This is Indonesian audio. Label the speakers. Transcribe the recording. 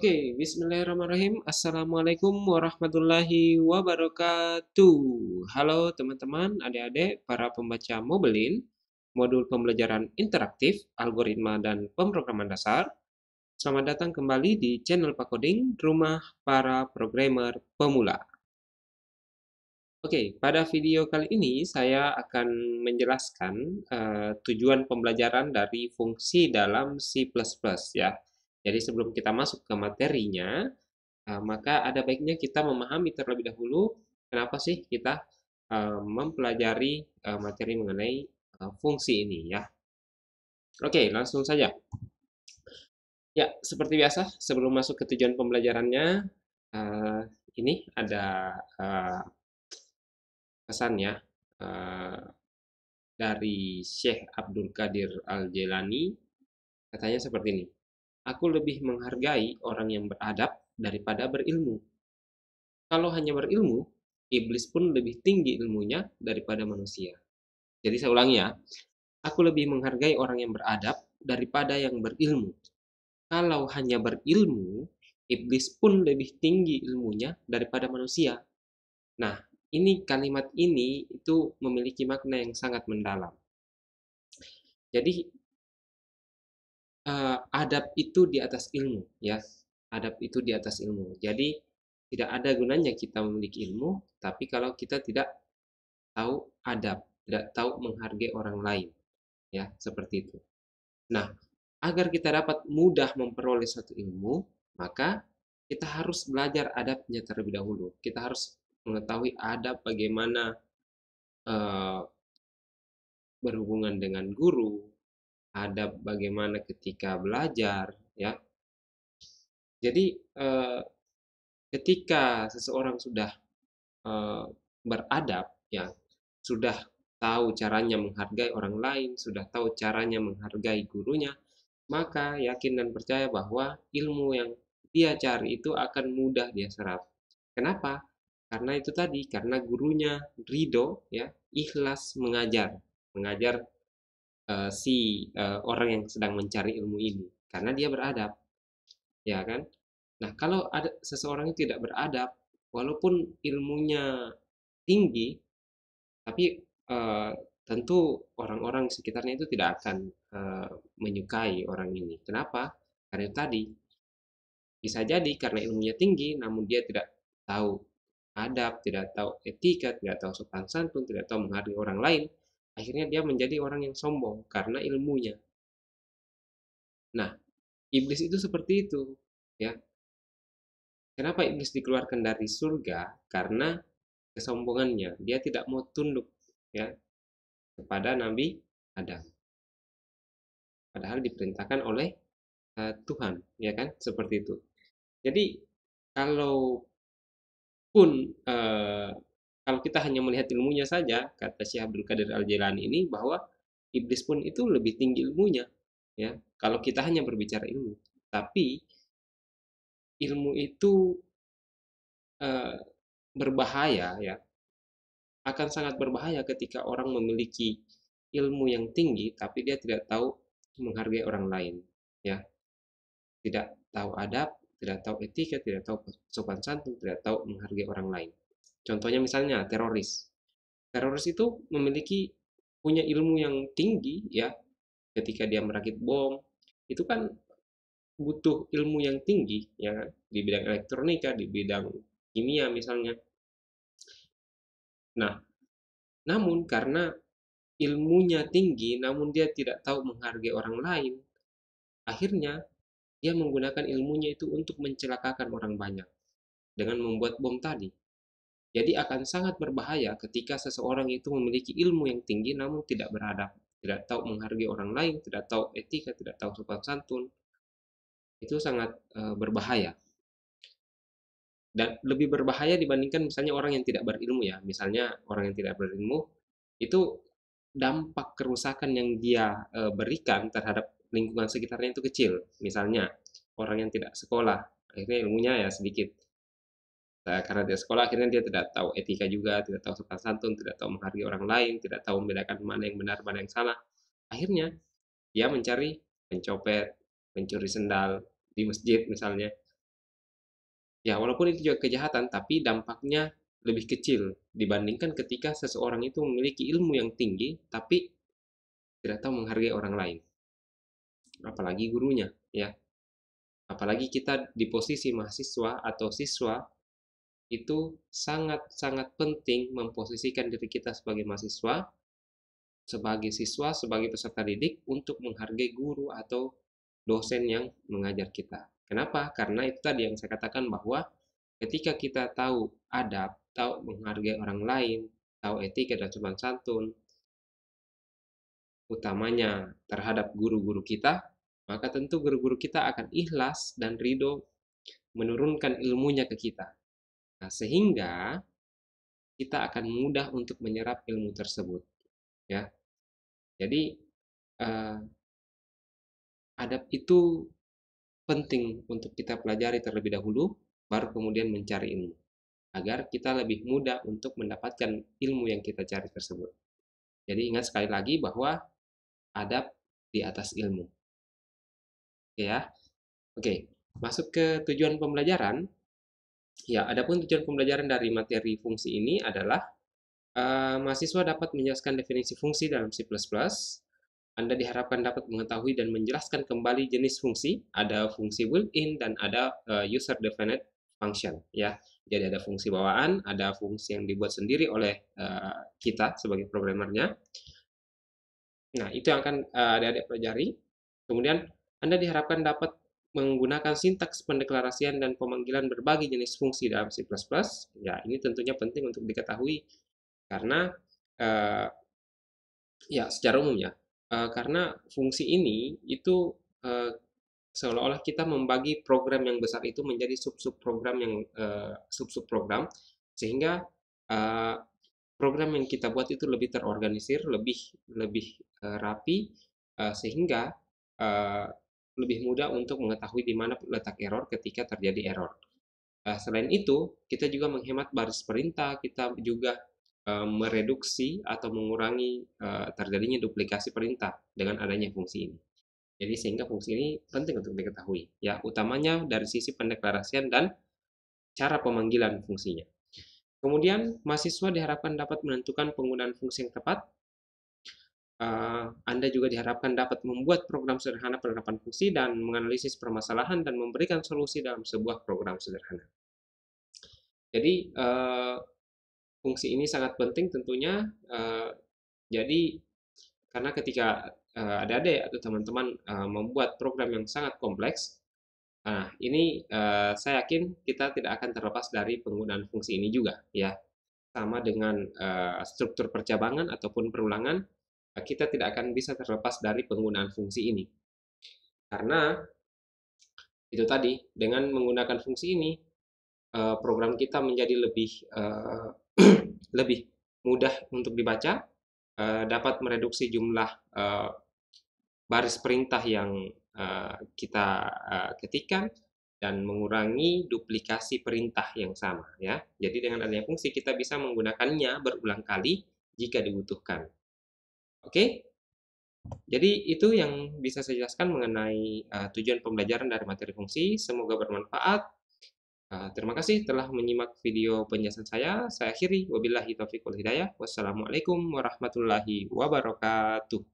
Speaker 1: Oke, bismillahirrahmanirrahim. Assalamualaikum warahmatullahi wabarakatuh. Halo teman-teman, adik-adik, para pembaca Mobilin, modul pembelajaran interaktif, algoritma, dan pemrograman dasar. Selamat datang kembali di channel Pak Coding, rumah para programmer pemula. Oke, pada video kali ini saya akan menjelaskan tujuan pembelajaran dari fungsi dalam C++ ya. Jadi sebelum kita masuk ke materinya, maka ada baiknya kita memahami terlebih dahulu kenapa sih kita mempelajari materi mengenai fungsi ini ya. Oke, langsung saja. Ya, seperti biasa, sebelum masuk ke tujuan pembelajarannya, uh, ini ada pesannya dari Syekh Abdul Qadir Al-Jailani. Katanya seperti ini, aku lebih menghargai orang yang beradab daripada berilmu. Kalau hanya berilmu, iblis pun lebih tinggi ilmunya daripada manusia. Jadi saya ulangi ya, aku lebih menghargai orang yang beradab daripada yang berilmu. Kalau hanya berilmu, iblis pun lebih tinggi ilmunya daripada manusia. Nah, ini kalimat ini itu memiliki makna yang sangat mendalam. Jadi adab itu di atas ilmu, ya. Adab itu di atas ilmu. Jadi tidak ada gunanya kita memiliki ilmu, tapi kalau kita tidak tahu adab, tidak tahu menghargai orang lain, ya, seperti itu. Nah, agar kita dapat mudah memperoleh suatu ilmu, maka kita harus belajar adabnya terlebih dahulu. Kita harus mengetahui adab bagaimana uh, berhubungan dengan guru, adab bagaimana ketika belajar, ya. Jadi ketika seseorang sudah uh, beradab, ya, sudah tahu caranya menghargai orang lain, sudah tahu caranya menghargai gurunya, maka yakin dan percaya bahwa ilmu yang dia cari itu akan mudah dia serap. Kenapa? Karena itu tadi, karena gurunya ridho, ya, ikhlas mengajar, mengajar si orang yang sedang mencari ilmu ini, karena dia beradab, ya kan? Nah, kalau ada seseorang yang tidak beradab, walaupun ilmunya tinggi, tapi tentu orang-orang di sekitarnya itu tidak akan menyukai orang ini. Kenapa? Karena tadi, bisa jadi karena ilmunya tinggi, namun dia tidak tahu adab, tidak tahu etika, tidak tahu sopan santun, tidak tahu menghargai orang lain. Akhirnya dia menjadi orang yang sombong karena ilmunya. Nah, iblis itu seperti itu, ya. Kenapa iblis dikeluarkan dari surga? Karena kesombongannya. Dia tidak mau tunduk, ya, kepada Nabi Adam. Padahal diperintahkan oleh Tuhan, ya kan? Seperti itu. Jadi kalau pun kalau kita hanya melihat ilmunya saja, kata Syekh Abdul Qadir Al-Jailani ini, bahwa iblis pun itu lebih tinggi ilmunya, ya. Kalau kita hanya berbicara ilmu, tapi ilmu itu eh, berbahaya, ya. Akan sangat berbahaya ketika orang memiliki ilmu yang tinggi, tapi dia tidak tahu menghargai orang lain, ya. Tidak tahu adab, tidak tahu etika, tidak tahu sopan santun, tidak tahu menghargai orang lain. Contohnya misalnya teroris. Teroris itu memiliki punya ilmu yang tinggi, ya. Ketika dia merakit bom, itu kan butuh ilmu yang tinggi, ya kan? Di bidang elektronika, di bidang kimia misalnya. Nah, namun karena ilmunya tinggi, namun dia tidak tahu menghargai orang lain, akhirnya dia menggunakan ilmunya itu untuk mencelakakan orang banyak dengan membuat bom tadi. Jadi akan sangat berbahaya ketika seseorang itu memiliki ilmu yang tinggi namun tidak beradab, tidak tahu menghargai orang lain, tidak tahu etika, tidak tahu sopan santun. Itu sangat berbahaya. Dan lebih berbahaya dibandingkan misalnya orang yang tidak berilmu, ya. Misalnya orang yang tidak berilmu itu dampak kerusakan yang dia berikan terhadap lingkungan sekitarnya itu kecil. Misalnya orang yang tidak sekolah, akhirnya ilmunya ya sedikit. Nah, karena dia sekolah akhirnya dia tidak tahu etika juga, tidak tahu sopan santun, tidak tahu menghargai orang lain, tidak tahu membedakan mana yang benar, mana yang salah. Akhirnya dia mencari, mencopet, mencuri sendal di masjid misalnya. Ya, walaupun itu juga kejahatan, tapi dampaknya lebih kecil dibandingkan ketika seseorang itu memiliki ilmu yang tinggi, tapi tidak tahu menghargai orang lain, apalagi gurunya, ya. Apalagi kita di posisi mahasiswa atau siswa, itu sangat-sangat penting memposisikan diri kita sebagai mahasiswa, sebagai siswa, sebagai peserta didik untuk menghargai guru atau dosen yang mengajar kita. Kenapa? Karena itu tadi yang saya katakan bahwa ketika kita tahu adab, tahu menghargai orang lain, tahu etika dan sopan santun, utamanya terhadap guru-guru kita, maka tentu guru-guru kita akan ikhlas dan ridho menurunkan ilmunya ke kita. Nah, sehingga kita akan mudah untuk menyerap ilmu tersebut, ya. Jadi eh, adab itu penting untuk kita pelajari terlebih dahulu, baru kemudian mencari ilmu, agar kita lebih mudah untuk mendapatkan ilmu yang kita cari tersebut. Jadi ingat sekali lagi bahwa adab di atas ilmu. Oke ya. Oke, masuk ke tujuan pembelajaran. Ya, adapun tujuan pembelajaran dari materi fungsi ini adalah mahasiswa dapat menjelaskan definisi fungsi dalam C++. Anda diharapkan dapat mengetahui dan menjelaskan kembali jenis fungsi. Ada fungsi built-in dan ada user-defined function. Ya, jadi ada fungsi bawaan, ada fungsi yang dibuat sendiri oleh kita sebagai programmernya. Nah, itu yang akan adik-adik pelajari. Kemudian, Anda diharapkan dapat menggunakan sintaks pendeklarasian dan pemanggilan berbagai jenis fungsi dalam C++. Ya, ini tentunya penting untuk diketahui karena ya secara umumnya karena fungsi ini itu seolah-olah kita membagi program yang besar itu menjadi sub-sub program yang sub-sub program sehingga uh, program yang kita buat itu lebih terorganisir, lebih lebih rapi sehingga uh, lebih mudah untuk mengetahui di mana letak error ketika terjadi error. Selain itu, kita juga menghemat baris perintah, kita juga mereduksi atau mengurangi terjadinya duplikasi perintah dengan adanya fungsi ini. Jadi sehingga fungsi ini penting untuk diketahui, ya utamanya dari sisi pendeklarasian dan cara pemanggilan fungsinya. Kemudian mahasiswa diharapkan dapat menentukan penggunaan fungsi yang tepat. Anda juga diharapkan dapat membuat program sederhana penerapan fungsi dan menganalisis permasalahan dan memberikan solusi dalam sebuah program sederhana. Jadi fungsi ini sangat penting tentunya. Jadi karena ketika adik-adik atau teman-teman membuat program yang sangat kompleks, nah ini saya yakin kita tidak akan terlepas dari penggunaan fungsi ini juga, ya. Sama dengan struktur percabangan ataupun perulangan, kita tidak akan bisa terlepas dari penggunaan fungsi ini. Karena itu tadi, dengan menggunakan fungsi ini, program kita menjadi lebih lebih mudah untuk dibaca, dapat mereduksi jumlah baris perintah yang kita ketikkan dan mengurangi duplikasi perintah yang sama, ya. Jadi dengan adanya fungsi kita bisa menggunakannya berulang kali jika dibutuhkan. Oke? Jadi itu yang bisa saya jelaskan mengenai tujuan pembelajaran dari materi fungsi. Semoga bermanfaat. Terima kasih telah menyimak video penjelasan saya. Saya akhiri. Wabillahi taufiq wal hidayah. Wassalamualaikum warahmatullahi wabarakatuh.